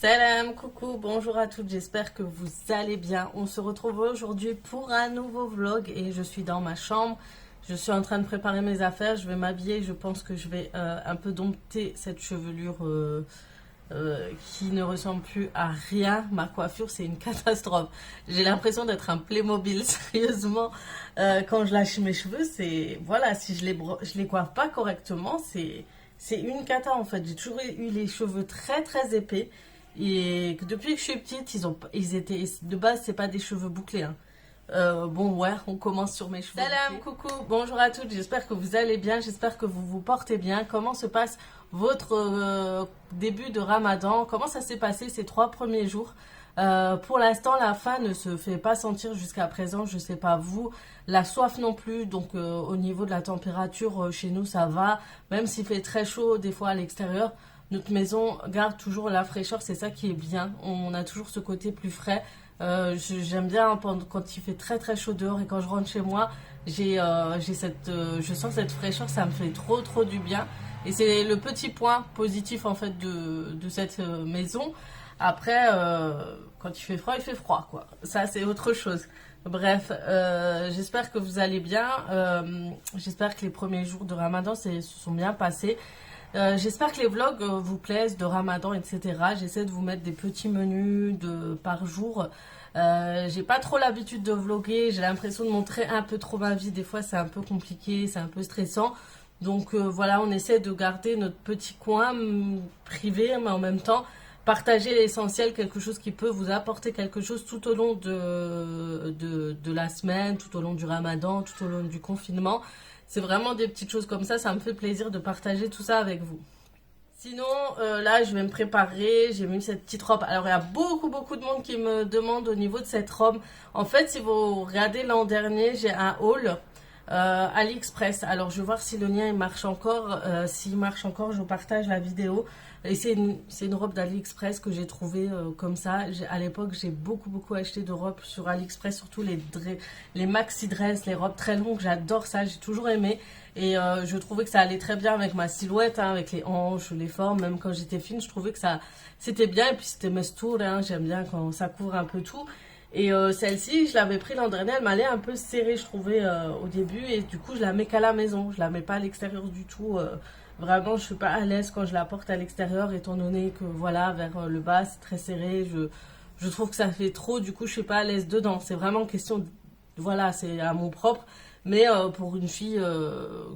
Salam, coucou, bonjour à toutes, j'espère que vous allez bien. On se retrouve aujourd'hui pour un nouveau vlog et je suis dans ma chambre. Je suis en train de préparer mes affaires, je vais m'habiller, je pense que je vais un peu dompter cette chevelure qui ne ressemble plus à rien. Ma coiffure, c'est une catastrophe. J'ai l'impression d'être un Playmobil, sérieusement. Quand je lâche mes cheveux, c'est... Voilà, si je les coiffe pas correctement, c'est une cata en fait. J'ai toujours eu les cheveux très très épais. Et que depuis que je suis petite, ils étaient... De base, c'est pas des cheveux bouclés, hein. Bon, ouais, on commence sur mes cheveux. Salam, coucou, bonjour à toutes, j'espère que vous allez bien, j'espère que vous vous portez bien. Comment se passe votre début de Ramadan? Comment ça s'est passé ces 3 premiers jours? Pour l'instant, la faim ne se fait pas sentir jusqu'à présent, je sais pas vous, la soif non plus, donc au niveau de la température, chez nous, ça va. Même s'il fait très chaud, des fois à l'extérieur, notre maison garde toujours la fraîcheur, c'est ça qui est bien. On a toujours ce côté plus frais. J'aime bien quand il fait très très chaud dehors et quand je rentre chez moi, je sens cette fraîcheur, ça me fait trop trop du bien. Et c'est le petit point positif en fait de cette maison. Après, quand il fait froid quoi. Ça c'est autre chose. Bref, j'espère que vous allez bien. J'espère que les premiers jours de Ramadan se sont bien passés. J'espère que les vlogs vous plaisent de Ramadan, etc. J'essaie de vous mettre des petits menus par jour. J'ai pas trop l'habitude de vlogger. J'ai l'impression de montrer un peu trop ma vie. Des fois, c'est un peu compliqué, c'est un peu stressant. Donc voilà, on essaie de garder notre petit coin privé, mais en même temps, partager l'essentiel, quelque chose qui peut vous apporter quelque chose tout au long de la semaine, tout au long du Ramadan, tout au long du confinement. C'est vraiment des petites choses comme ça me fait plaisir de partager tout ça avec vous. Sinon, là, je vais me préparer, j'ai mis cette petite robe. Alors, il y a beaucoup de monde qui me demande au niveau de cette robe. En fait, si vous regardez l'an dernier, j'ai un haul AliExpress. Alors, je vais voir si le lien il marche encore. S'il marche encore, je vous partage la vidéo. Et c'est une robe d'AliExpress que j'ai trouvée comme ça. À l'époque, j'ai beaucoup acheté de robes sur AliExpress, surtout les maxi dress, les robes très longues. J'adore ça, j'ai toujours aimé. Et je trouvais que ça allait très bien avec ma silhouette, hein, avec les hanches, les formes. Même quand j'étais fine, je trouvais que c'était bien. Et puis c'était mestour, hein, j'aime bien quand ça couvre un peu tout. Et celle-ci, je l'avais pris l'an dernier, elle m'allait un peu serrée, je trouvais, au début. Et du coup, je la mets qu'à la maison. Je la mets pas à l'extérieur du tout. Vraiment, je suis pas à l'aise quand je la porte à l'extérieur, étant donné que, voilà, vers le bas, c'est très serré. Je trouve que ça fait trop, du coup, je suis pas à l'aise dedans. C'est vraiment question voilà, c'est à mon propre. Mais pour une fille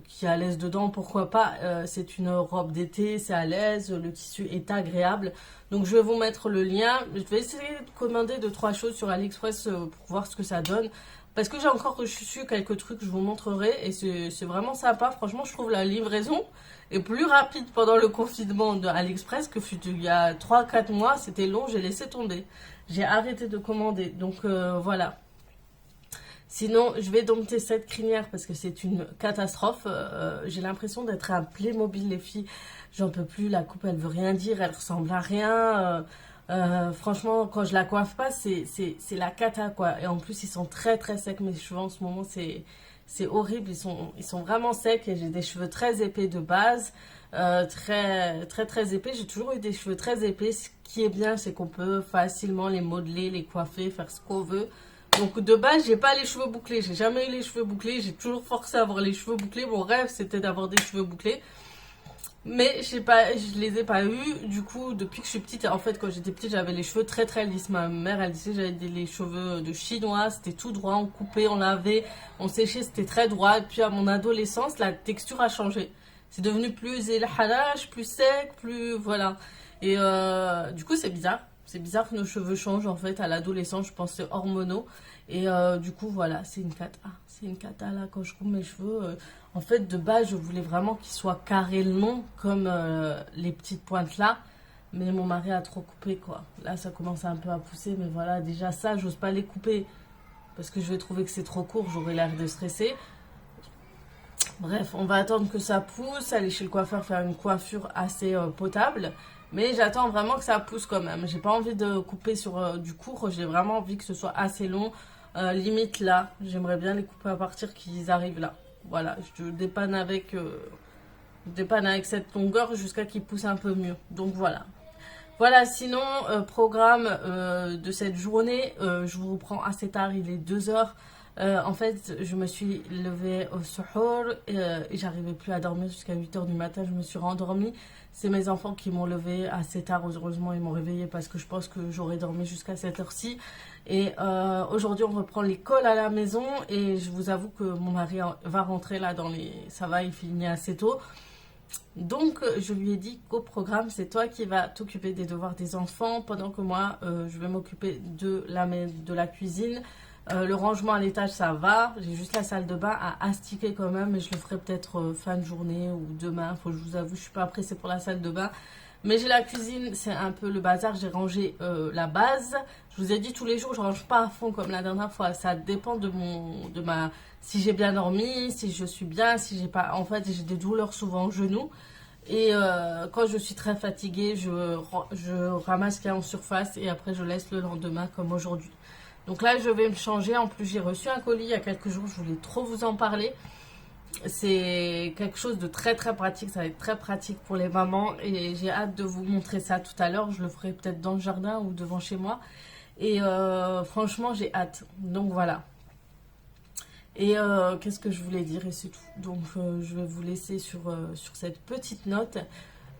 qui est à l'aise dedans, pourquoi pas. C'est une robe d'été, c'est à l'aise, le tissu est agréable. Donc je vais vous mettre le lien. Je vais essayer de commander 2-3 choses sur AliExpress pour voir ce que ça donne. Parce que j'ai encore reçu quelques trucs, je vous montrerai. Et c'est vraiment sympa. Franchement, je trouve la livraison est plus rapide pendant le confinement de AliExpress que fut il y a 3-4 mois. C'était long, j'ai laissé tomber. J'ai arrêté de commander. Donc voilà. Sinon, je vais dompter cette crinière parce que c'est une catastrophe. J'ai l'impression d'être un Playmobil, les filles. J'en peux plus, la coupe, elle veut rien dire, elle ressemble à rien. Franchement, quand je la coiffe pas, c'est la cata, quoi. Et en plus, ils sont très, très secs, mes cheveux en ce moment, c'est horrible. Ils sont vraiment secs et j'ai des cheveux très épais de base. Très épais. J'ai toujours eu des cheveux très épais. Ce qui est bien, c'est qu'on peut facilement les modeler, les coiffer, faire ce qu'on veut. Donc de base, j'ai pas les cheveux bouclés. J'ai jamais eu les cheveux bouclés. J'ai toujours forcé à avoir les cheveux bouclés. Mon rêve, c'était d'avoir des cheveux bouclés. Mais je les ai pas eu. Du coup, depuis que je suis petite, en fait, quand j'étais petite, j'avais les cheveux très très lisses. Ma mère, elle disait que j'avais les cheveux de chinois. C'était tout droit. On coupait, on lavait, on séchait. C'était très droit. Et puis à mon adolescence, la texture a changé. C'est devenu plus elharage, plus sec, plus... Voilà. Et du coup, c'est bizarre. C'est bizarre que nos cheveux changent en fait à l'adolescence, je pense que c'est hormonaux. Et du coup, voilà, c'est une cata. C'est une cata là quand je coupe mes cheveux. En fait, de base, je voulais vraiment qu'ils soient carrés longs comme les petites pointes là. Mais mon mari a trop coupé quoi. Là, ça commence un peu à pousser. Mais voilà, déjà ça, j'ose pas les couper. Parce que je vais trouver que c'est trop court, j'aurai l'air de stresser. Bref, on va attendre que ça pousse, aller chez le coiffeur faire une coiffure assez potable. Mais j'attends vraiment que ça pousse quand même. J'ai pas envie de couper sur du court, j'ai vraiment envie que ce soit assez long. Limite là, j'aimerais bien les couper à partir qu'ils arrivent là. Voilà, je dépanne avec cette longueur jusqu'à qu'ils poussent un peu mieux. Donc voilà. Voilà, sinon, programme de cette journée, je vous reprends assez tard, il est 2 heures. En fait, je me suis levée au suhour et j'arrivais plus à dormir jusqu'à 8 heures du matin, je me suis rendormie. C'est mes enfants qui m'ont levée assez tard, heureusement, ils m'ont réveillée parce que je pense que j'aurais dormi jusqu'à cette heure-ci. Et aujourd'hui, on reprend l'école à la maison et je vous avoue que mon mari va rentrer là dans les... Ça va, il finit assez tôt. Donc, je lui ai dit qu'au programme, c'est toi qui vas t'occuper des devoirs des enfants pendant que moi, je vais m'occuper de la cuisine. Le rangement à l'étage, ça va. J'ai juste la salle de bain à astiquer quand même, mais je le ferai peut-être fin de journée ou demain. Faut que je vous avoue, je suis pas pressée pour la salle de bain. Mais j'ai la cuisine, c'est un peu le bazar. J'ai rangé la base. Je vous ai dit tous les jours, je range pas à fond comme la dernière fois. Ça dépend si j'ai bien dormi, si je suis bien, si j'ai pas. En fait, j'ai des douleurs souvent au genou. Et quand je suis très fatiguée, je ramasse ce qu'il y a en surface et après je laisse le lendemain comme aujourd'hui. Donc là, je vais me changer. En plus, j'ai reçu un colis il y a quelques jours. Je voulais trop vous en parler. C'est quelque chose de très très pratique. Ça va être très pratique pour les mamans. Et j'ai hâte de vous montrer ça tout à l'heure. Je le ferai peut-être dans le jardin ou devant chez moi. Et franchement, j'ai hâte. Donc voilà. Et qu'est-ce que je voulais dire? Et c'est tout. Donc je vais vous laisser sur cette petite note.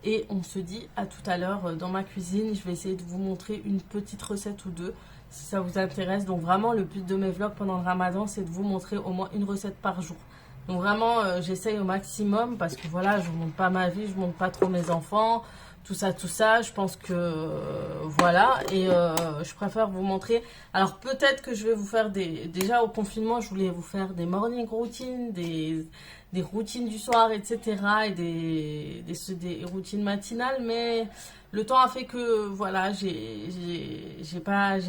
Et on se dit à tout à l'heure dans ma cuisine. Je vais essayer de vous montrer une petite recette ou deux si ça vous intéresse. Donc vraiment, le but de mes vlogs pendant le ramadan, c'est de vous montrer au moins une recette par jour. Donc vraiment, j'essaye au maximum parce que voilà, je ne vous montre pas ma vie, je ne montre pas trop mes enfants, tout ça, tout ça. Je pense que voilà, et je préfère vous montrer. Alors peut-être que je vais vous faire déjà au confinement, je voulais vous faire des morning routines, des routines du soir, etc. et des routines matinales, mais le temps a fait que voilà, j'ai pas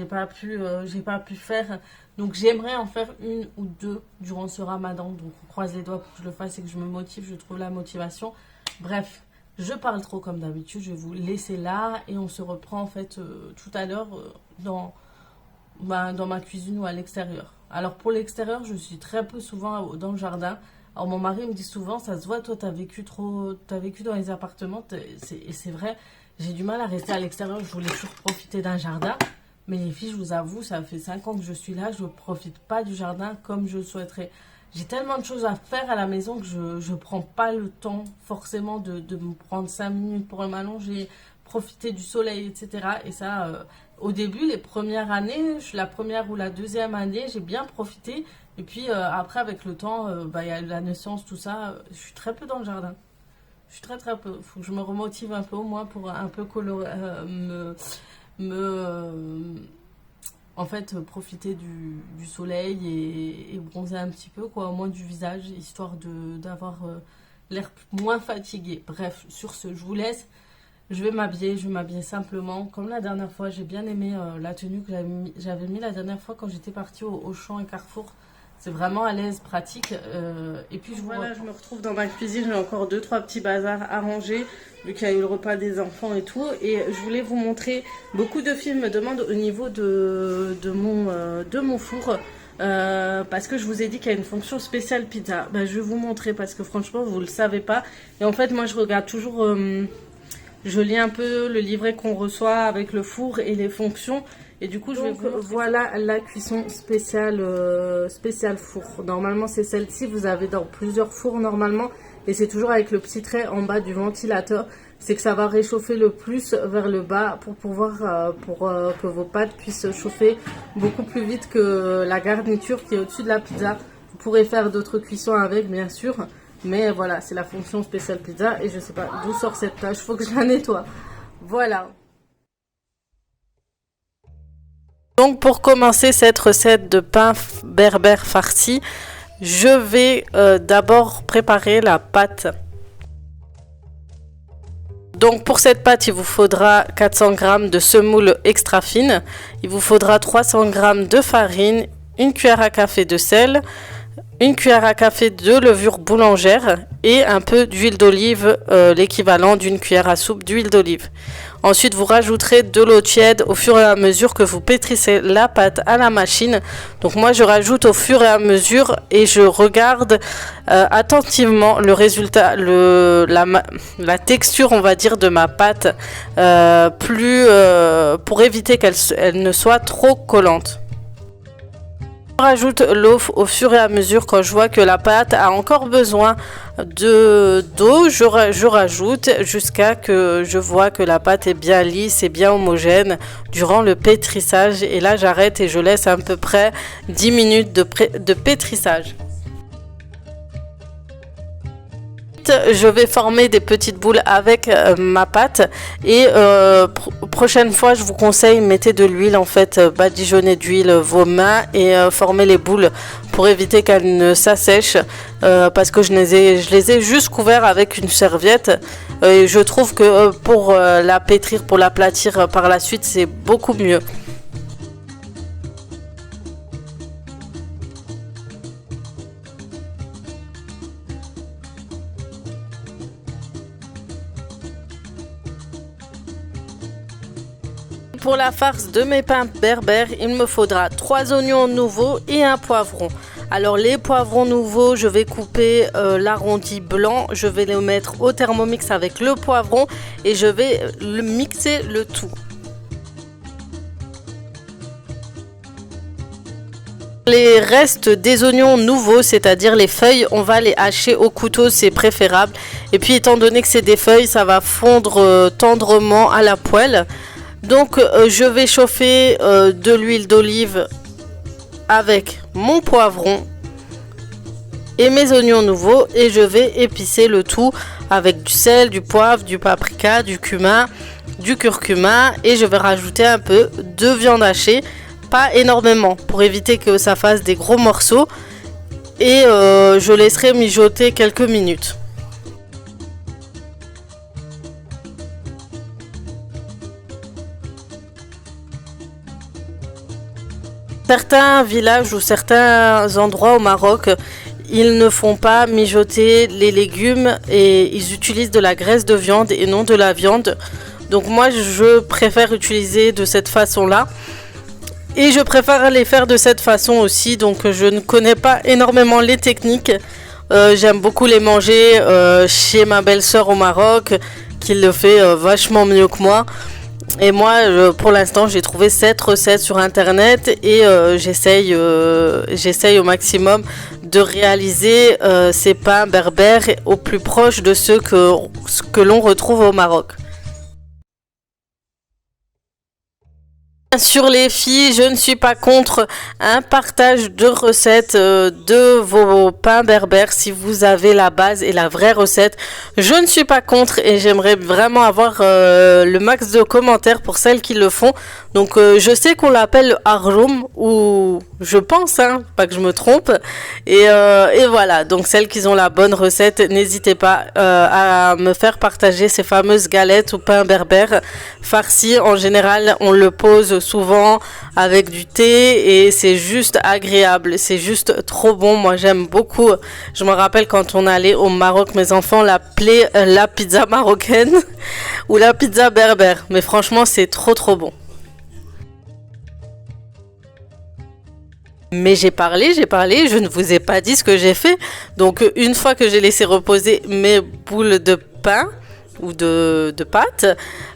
pu faire. Donc j'aimerais en faire une ou deux durant ce ramadan. Donc on croise les doigts pour que je le fasse et que je me motive, je trouve la motivation. Bref, je parle trop comme d'habitude, je vais vous laisser là et on se reprend en fait tout à l'heure dans ma cuisine ou à l'extérieur. Alors pour l'extérieur, je suis très peu souvent dans le jardin. Alors mon mari me dit souvent, ça se voit, toi t'as vécu dans les appartements, et c'est vrai, j'ai du mal à rester à l'extérieur, je voulais toujours profiter d'un jardin. Mais les filles, je vous avoue, ça fait 5 ans que je suis là, je ne profite pas du jardin comme je le souhaiterais. J'ai tellement de choses à faire à la maison que je ne prends pas le temps forcément de me prendre 5 minutes pour m'allonger, profiter du soleil, etc. Et ça, au début, les premières années, la première ou la deuxième année, j'ai bien profité. Et puis après, avec le temps, il y a la naissance, tout ça, je suis très peu dans le jardin. Je suis très très peu. Il faut que je me remotive un peu au moins pour un peu colorer, en fait profiter du soleil et bronzer un petit peu quoi, au moins du visage, histoire d'avoir l'air moins fatigué. Bref, sur ce, je vous laisse. Je vais m'habiller simplement comme la dernière fois. J'ai bien aimé la tenue que j'avais mis la dernière fois quand j'étais partie au Auchan et Carrefour. C'est vraiment à l'aise, pratique. Et puis je me retrouve dans ma cuisine. J'ai encore 2-3 petits bazars à ranger, vu qu'il y a eu le repas des enfants et tout. Et je voulais vous montrer, beaucoup de filles me demandent au niveau de mon four. Parce que je vous ai dit qu'il y a une fonction spéciale pizza. Je vais vous montrer parce que franchement, vous ne le savez pas. Et en fait, moi, je regarde toujours... je lis un peu le livret qu'on reçoit avec le four et les fonctions. Et du coup, je vais vous montrer. Voilà la cuisson spéciale four. Normalement, c'est celle-ci. Vous avez dans plusieurs fours normalement. Et c'est toujours avec le petit trait en bas du ventilateur. C'est que ça va réchauffer le plus vers le bas pour pouvoir que vos pâtes puissent chauffer beaucoup plus vite que la garniture qui est au-dessus de la pizza. Vous pourrez faire d'autres cuissons avec, bien sûr. Mais voilà, c'est la fonction spéciale pizza. Et je sais pas d'où sort cette tâche. Faut que je la nettoie. Voilà. Donc pour commencer cette recette de pain berbère farci, je vais d'abord préparer la pâte. Donc pour cette pâte, il vous faudra 400 g de semoule extra fine, il vous faudra 300 g de farine, une cuillère à café de sel, une cuillère à café de levure boulangère et un peu d'huile d'olive, l'équivalent d'une cuillère à soupe d'huile d'olive. Ensuite, vous rajouterez de l'eau tiède au fur et à mesure que vous pétrissez la pâte à la machine. Donc moi, je rajoute au fur et à mesure et je regarde attentivement le résultat, la texture, on va dire, de ma pâte, pour éviter qu'elle ne soit trop collante. Je rajoute l'eau au fur et à mesure. Quand je vois que la pâte a encore besoin d'eau, je rajoute jusqu'à que je vois que la pâte est bien lisse et bien homogène durant le pétrissage. Et là, j'arrête et je laisse à peu près 10 minutes de pétrissage. Je vais former des petites boules avec ma pâte et prochaine fois je vous conseille, mettez de l'huile, en fait, badigeonnez d'huile vos mains et formez les boules pour éviter qu'elles ne s'assèchent, parce que je les ai juste couverts avec une serviette et je trouve que pour la pétrir, pour l'aplatir par la suite, c'est beaucoup mieux. Pour la farce de mes pains berbères, il me faudra 3 oignons nouveaux et un poivron. Alors les poivrons nouveaux, je vais couper l'arrondi blanc, je vais le mettre au Thermomix avec le poivron et je vais mixer le tout. Les restes des oignons nouveaux, c'est-à-dire les feuilles, on va les hacher au couteau, c'est préférable. Et puis étant donné que c'est des feuilles, ça va fondre tendrement à la poêle. Donc je vais chauffer de l'huile d'olive avec mon poivron et mes oignons nouveaux et je vais épicer le tout avec du sel, du poivre, du paprika, du cumin, du curcuma et je vais rajouter un peu de viande hachée, pas énormément pour éviter que ça fasse des gros morceaux et je laisserai mijoter quelques minutes. Certains villages ou certains endroits au Maroc, ils ne font pas mijoter les légumes et ils utilisent de la graisse de viande et non de la viande. Donc moi, je préfère utiliser de cette façon-là. Et je préfère les faire de cette façon aussi. Donc je ne connais pas énormément les techniques. J'aime beaucoup les manger chez ma belle-sœur au Maroc, qui le fait vachement mieux que moi. Et moi, pour l'instant, j'ai trouvé cette recette sur internet et j'essaye au maximum de réaliser ces pains berbères au plus proche de ceux que l'on retrouve au Maroc. Sur les filles, je ne suis pas contre un partage de recettes de vos pains berbères si vous avez la base et la vraie recette. Je ne suis pas contre et j'aimerais vraiment avoir le max de commentaires pour celles qui le font. Donc je sais qu'on l'appelle arjoum ou je pense, hein, pas que je me trompe. Et voilà, donc celles qui ont la bonne recette, n'hésitez pas à me faire partager ces fameuses galettes ou pains berbères farcis. En général, on le pose souvent avec du thé et c'est juste agréable, c'est juste trop bon. Moi j'aime beaucoup. Je me rappelle quand on allait au Maroc, mes enfants l'appelaient la pizza marocaine ou la pizza berbère, mais franchement c'est trop bon. Mais j'ai parlé, je ne vous ai pas dit ce que j'ai fait. Donc une fois que j'ai laissé reposer mes boules de pain ou de pâte,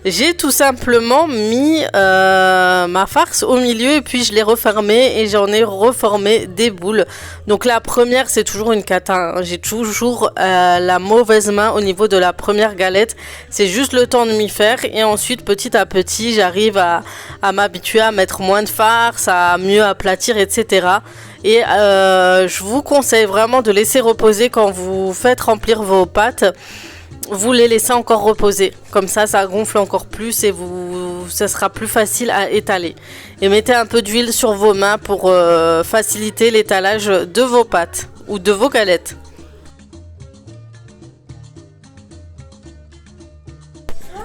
j'ai tout simplement mis ma farce au milieu et puis je l'ai refermée et j'en ai reformé des boules. Donc la première, c'est toujours une cata, hein. J'ai toujours la mauvaise main au niveau de la première galette. C'est juste le temps de m'y faire et ensuite petit à petit j'arrive à m'habituer à mettre moins de farce, à mieux aplatir, etc. Et je vous conseille vraiment de laisser reposer quand vous faites remplir vos pâtes. Vous les laissez encore reposer, comme ça gonfle encore plus et ça sera plus facile à étaler. Et mettez un peu d'huile sur vos mains pour faciliter l'étalage de vos pâtes ou de vos galettes.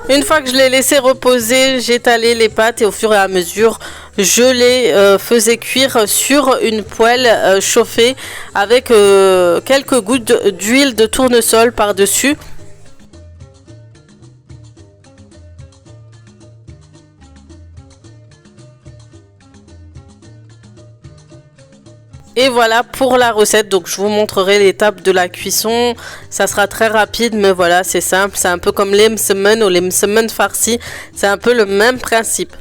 Une fois que je l'ai laissé reposer, j'ai étalé les pâtes et au fur et à mesure, je les faisais cuire sur une poêle chauffée avec quelques gouttes d'huile de tournesol par-dessus. Et voilà pour la recette, donc je vous montrerai l'étape de la cuisson, ça sera très rapide mais voilà c'est simple, c'est un peu comme les msemen ou les msemen farcis, c'est un peu le même principe.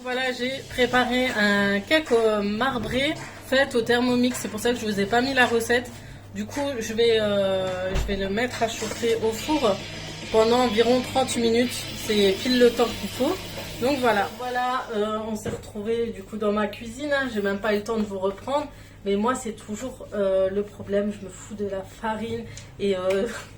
Voilà, j'ai préparé un cake marbré fait au Thermomix. C'est pour ça que je vous ai pas mis la recette. Du coup, je vais le mettre à chauffer au four pendant environ 30 minutes. C'est pile le temps qu'il faut. Donc voilà, on s'est retrouvés du coup dans ma cuisine. J'ai même pas eu le temps de vous reprendre. Mais moi, c'est toujours le problème. Je me fous de la farine et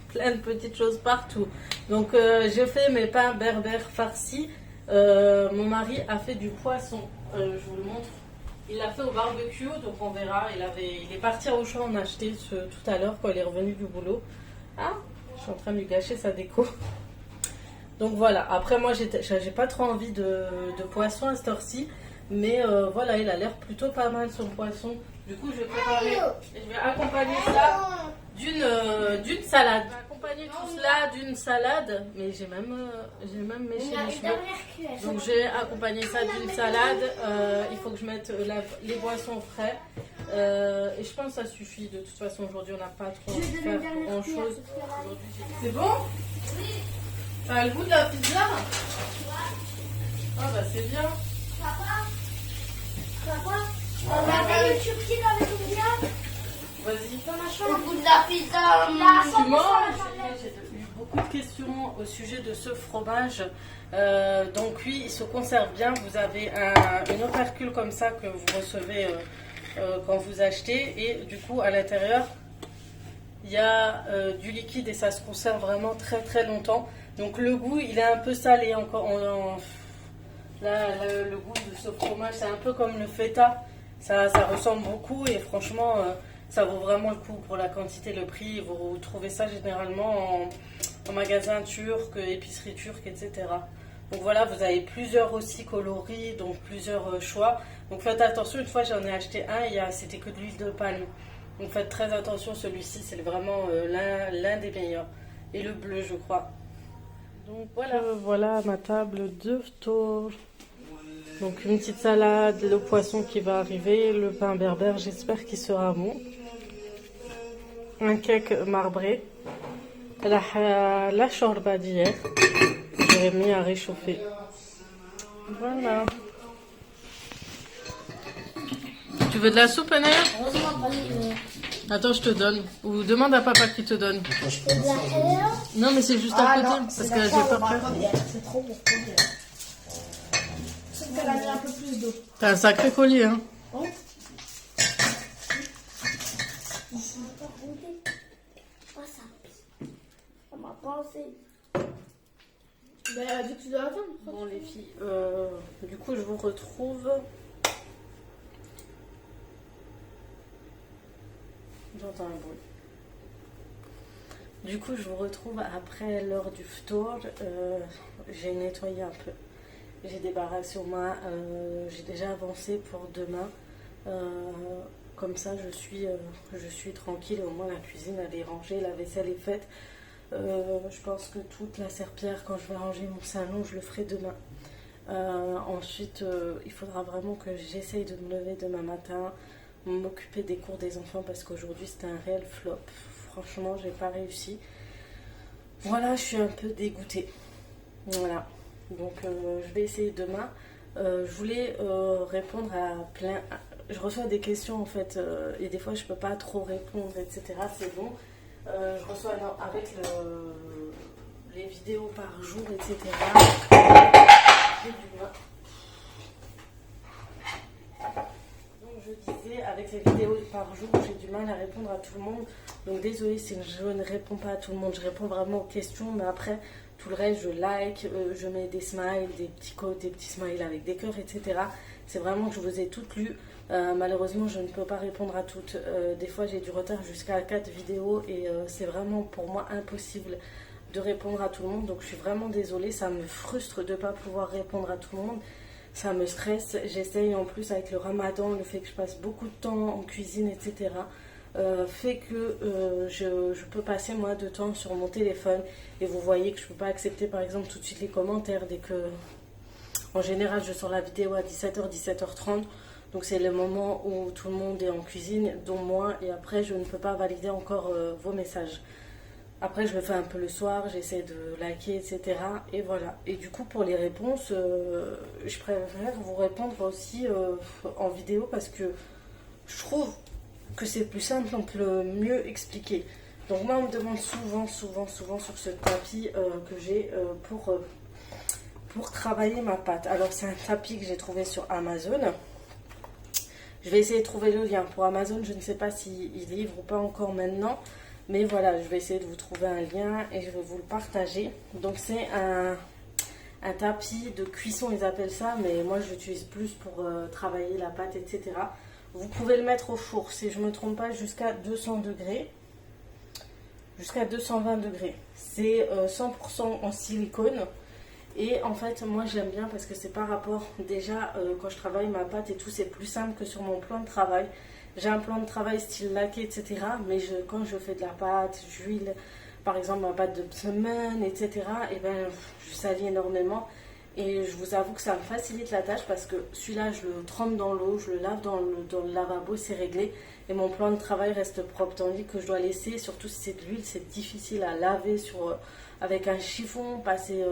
plein de petites choses partout. Donc, j'ai fait mes pains berbères farcis. Mon mari a fait du poisson, je vous le montre. Il l'a fait au barbecue, donc on verra. Il est parti à Auchan en acheter tout à l'heure quand il est revenu du boulot. Ah, je suis en train de lui gâcher sa déco. Donc voilà, après moi j'ai pas trop envie de poisson à cette heure-ci. Mais voilà, il a l'air plutôt pas mal son poisson. Du coup je vais accompagner ça d'une salade. Accompagner tout cela d'une salade, mais j'ai même méché les cheveux. Donc j'ai accompagné ça d'une salade. Il faut que je mette les boissons au frais. Et je pense que ça suffit. De toute façon aujourd'hui on n'a pas trop envie de faire grand chose. C'est bon? Oui. Ça a le goût de la pizza? Ah bah c'est bien. Papa, on va faire une surprise avec Olivia. Vas-y. Au goût de la pizza. Tu manges? J'ai eu beaucoup de questions au sujet de ce fromage. Donc oui, il se conserve bien. Vous avez une opercule comme ça que vous recevez quand vous achetez. Et du coup, à l'intérieur, il y a du liquide et ça se conserve vraiment très très longtemps. Donc le goût, il est un peu salé encore. Là, le goût de ce fromage, c'est un peu comme le feta. Ça ressemble beaucoup et franchement... ça vaut vraiment le coup pour la quantité, le prix. Vous trouvez ça généralement en magasin turc, épicerie turque, etc. Donc voilà, vous avez plusieurs aussi coloris, donc plusieurs choix. Donc faites attention, une fois j'en ai acheté un, c'était que de l'huile de palme. Donc faites très attention, celui-ci c'est vraiment l'un des meilleurs. Et le bleu je crois. Donc voilà ma table de tour. Donc une petite salade, le poisson qui va arriver, le pain berbère, j'espère qu'il sera bon. Un cake marbré. La shorba d'hier. J'ai mis à réchauffer. Voilà. Tu veux de la soupe, Anna? Attends, je te donne. Ou demande à papa qui te donne. Non, mais c'est juste à côté. Parce que j'ai pas pris. C'est trop bon. Elle a mis un peu plus d'eau. T'as un sacré collier, hein? Oh. Ça m'a pensé. Ben, elle a dit que tu dois attendre. Bon, les filles, du coup, je vous retrouve. J'entends un bruit. Du coup, je vous retrouve après l'heure du ftour. J'ai nettoyé un peu. J'ai débarrassé au moins. J'ai déjà avancé pour demain. Comme ça, je suis tranquille. Au moins, la cuisine, elle est rangée, la vaisselle est faite. Je pense que toute la serpillière, quand je vais ranger mon salon, je le ferai demain. Ensuite, il faudra vraiment que j'essaye de me lever demain matin, m'occuper des cours des enfants parce qu'aujourd'hui c'était un réel flop. Franchement, j'ai pas réussi. Voilà, je suis un peu dégoûtée. Voilà. Donc, je vais essayer demain. Je voulais répondre à plein. Je reçois des questions en fait, et des fois je peux pas trop répondre, etc. C'est bon. Je reçois avec les vidéos par jour, etc. J'ai du mal. Donc je disais avec avec les vidéos par jour, j'ai du mal à répondre à tout le monde. Donc désolée si je ne réponds pas à tout le monde. Je réponds vraiment aux questions, mais après, tout le reste, je like, je mets des smiles, des petits codes, des petits smiles avec des cœurs, etc. C'est vraiment que je vous ai toutes lues. Malheureusement, je ne peux pas répondre à toutes. Des fois, j'ai du retard jusqu'à 4 vidéos et c'est vraiment pour moi impossible de répondre à tout le monde. Donc, je suis vraiment désolée. Ça me frustre de ne pas pouvoir répondre à tout le monde. Ça me stresse. J'essaye en plus avec le ramadan, le fait que je passe beaucoup de temps en cuisine, etc. Fait que je peux passer moins de temps sur mon téléphone. Et vous voyez que je ne peux pas accepter par exemple tout de suite les commentaires dès que... En général, je sors la vidéo à 17h, 17h30. Donc c'est le moment où tout le monde est en cuisine, dont moi. Et après, je ne peux pas valider encore vos messages. Après, je le fais un peu le soir, j'essaie de liker, etc. Et voilà. Et du coup, pour les réponses, je préfère vous répondre aussi en vidéo parce que je trouve que c'est plus simple, on peut le mieux expliquer. Donc moi, on me demande souvent sur ce tapis que j'ai pour travailler ma pâte. Alors, c'est un tapis que j'ai trouvé sur Amazon. Je vais essayer de trouver le lien. Pour Amazon, je ne sais pas s'ils livrent ou pas encore maintenant. Mais voilà, je vais essayer de vous trouver un lien et je vais vous le partager. Donc c'est un tapis de cuisson, ils appellent ça. Mais moi, je l'utilise plus pour travailler la pâte, etc. Vous pouvez le mettre au four, si je ne me trompe pas, jusqu'à 200 degrés. Jusqu'à 220 degrés. C'est 100% en silicone. Et en fait, moi j'aime bien parce que c'est par rapport, déjà quand je travaille ma pâte et tout, c'est plus simple que sur mon plan de travail. J'ai un plan de travail style laqué, etc. Mais quand je fais de la pâte, j'huile, par exemple ma pâte de semaine, etc. Et ben je salis énormément. Et je vous avoue que ça me facilite la tâche parce que celui-là, je le trempe dans l'eau, je le lave dans le lavabo, c'est réglé. Et mon plan de travail reste propre. Tandis que je dois laisser, surtout si c'est de l'huile, c'est difficile à laver avec un chiffon, passer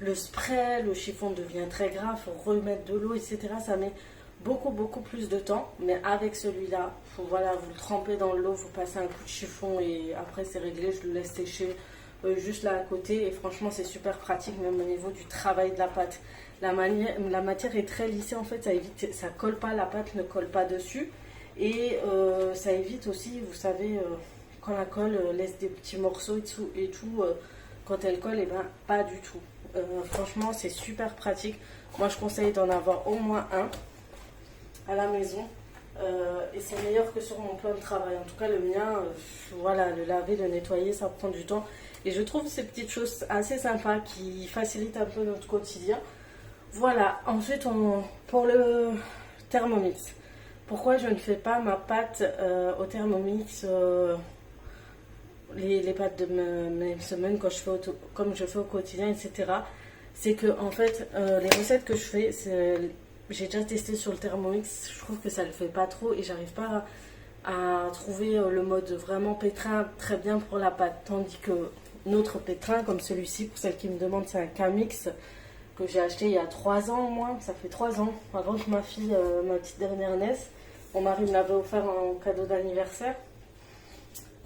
le spray, le chiffon devient très gras, il faut remettre de l'eau, etc. Ça met beaucoup plus de temps. Mais avec celui-là, voilà, vous le trempez dans l'eau, vous passez un coup de chiffon et après c'est réglé, je le laisse sécher. Juste là à côté et franchement c'est super pratique même au niveau du travail de la pâte. La matière est très lissée en fait, ça évite, ça colle pas, la pâte ne colle pas dessus et ça évite aussi, vous savez, quand la colle laisse des petits morceaux et tout, quand elle colle, et ben pas du tout. Franchement c'est super pratique, moi je conseille d'en avoir au moins un à la maison. Et c'est meilleur que sur mon plan de travail. En tout cas, le mien, voilà, le laver, le nettoyer, ça prend du temps. Et je trouve ces petites choses assez sympas qui facilitent un peu notre quotidien. Voilà, ensuite, pour le Thermomix. Pourquoi je ne fais pas ma pâte au Thermomix, les pâtes de mes semaines, comme je fais au quotidien, etc. C'est que, en fait, les recettes que je fais, j'ai déjà testé sur le Thermomix, je trouve que ça le fait pas trop et j'arrive pas à trouver le mode vraiment pétrin très bien pour la pâte. Tandis que notre pétrin, comme celui-ci, pour celles qui me demandent, c'est un Camix que j'ai acheté il y a 3 ans au moins. Ça fait 3 ans, avant que ma petite dernière naisse. Mon mari me l'avait offert en cadeau d'anniversaire.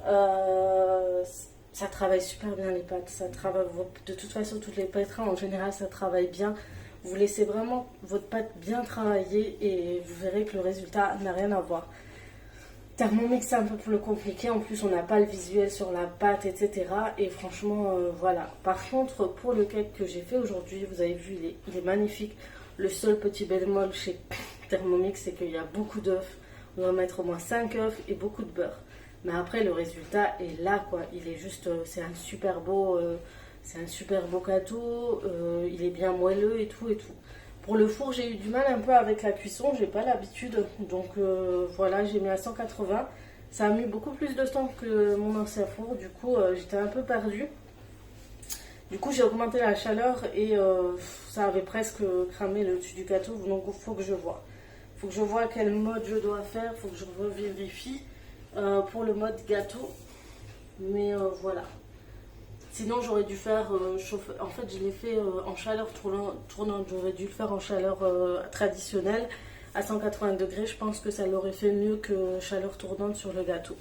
Ça travaille super bien les pâtes. Ça travaille, de toute façon, toutes les pétrins en général, ça travaille bien. Vous laissez vraiment votre pâte bien travailler et vous verrez que le résultat n'a rien à voir. Thermomix, c'est un peu plus compliqué. En plus, on n'a pas le visuel sur la pâte, etc. Et franchement, voilà. Par contre, pour le cake que j'ai fait aujourd'hui, vous avez vu, il est magnifique. Le seul petit bémol chez Thermomix, c'est qu'il y a beaucoup d'œufs. On doit mettre au moins 5 œufs et beaucoup de beurre. Mais après, le résultat est là, quoi. Il est juste, c'est un super beau gâteau. Il est bien moelleux et tout. Pour le four, j'ai eu du mal un peu avec la cuisson, j'ai pas l'habitude, donc voilà, j'ai mis à 180. Ça a mis beaucoup plus de temps que mon ancien four, du coup j'étais un peu perdue. Du coup j'ai augmenté la chaleur et ça avait presque cramé le dessus du gâteau, donc il faut que je vois. Il faut que je vois quel mode je dois faire, il faut que je revérifie pour le mode gâteau. Mais voilà. Sinon, j'aurais dû faire chauffer. En fait, je l'ai fait en chaleur tournante. J'aurais dû le faire en chaleur traditionnelle à 180 degrés. Je pense que ça l'aurait fait mieux que chaleur tournante sur le gâteau.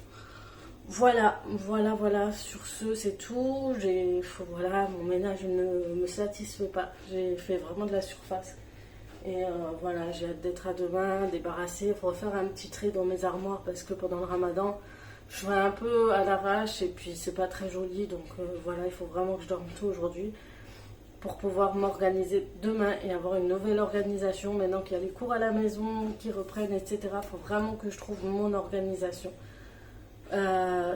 Voilà. Sur ce, c'est tout. Voilà, mon ménage ne me satisfait pas. J'ai fait vraiment de la surface. Et voilà, j'ai hâte d'être à demain, débarrassée, refaire un petit trait dans mes armoires parce que pendant le ramadan, je vais un peu à l'arrache et puis c'est pas très joli. Donc voilà, il faut vraiment que je dorme tôt aujourd'hui pour pouvoir m'organiser demain et avoir une nouvelle organisation. Maintenant qu'il y a les cours à la maison qui reprennent, etc., il faut vraiment que je trouve mon organisation.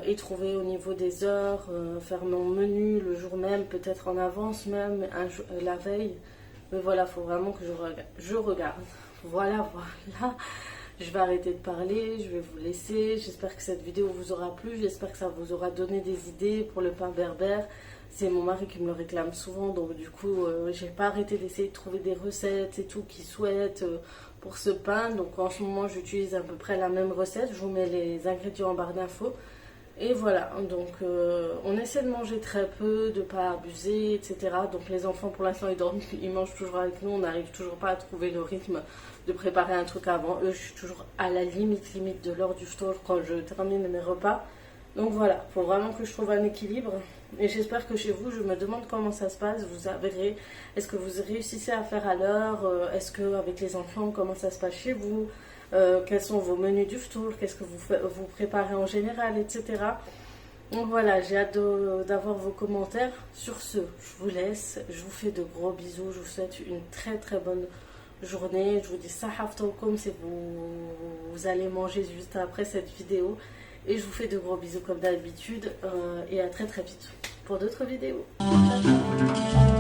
Et trouver au niveau des heures, faire mon menu le jour même, peut-être en avance même, la veille. Mais voilà, il faut vraiment que je regarde. Voilà. Je vais arrêter de parler, je vais vous laisser. J'espère que cette vidéo vous aura plu, j'espère que ça vous aura donné des idées pour le pain berbère. C'est mon mari qui me le réclame souvent, donc du coup, j'ai pas arrêté d'essayer de trouver des recettes et tout qu'il souhaite pour ce pain. Donc en ce moment, j'utilise à peu près la même recette. Je vous mets les ingrédients en barre d'infos. Et voilà, donc on essaie de manger très peu, de pas abuser, etc. Donc les enfants pour l'instant ils dorment, ils mangent toujours avec nous, on n'arrive toujours pas à trouver le rythme de préparer un truc avant eux. Je suis toujours à la limite de l'heure du store quand je termine mes repas. Donc voilà, il faut vraiment que je trouve un équilibre. Et j'espère que chez vous, je me demande comment ça se passe. Vous verrez, est-ce que vous réussissez à faire à l'heure? Est-ce qu'avec les enfants, comment ça se passe chez vous? Quels sont vos menus du tour? Qu'est-ce que vous préparez en général, etc. Donc voilà, j'ai hâte d'avoir vos commentaires. Sur ce, je vous laisse. Je vous fais de gros bisous. Je vous souhaite une très très bonne journée. Je vous dis sahaf tawkoum si vous allez manger juste après cette vidéo. Et je vous fais de gros bisous comme d'habitude. Et à très très vite pour d'autres vidéos. Ciao, ciao.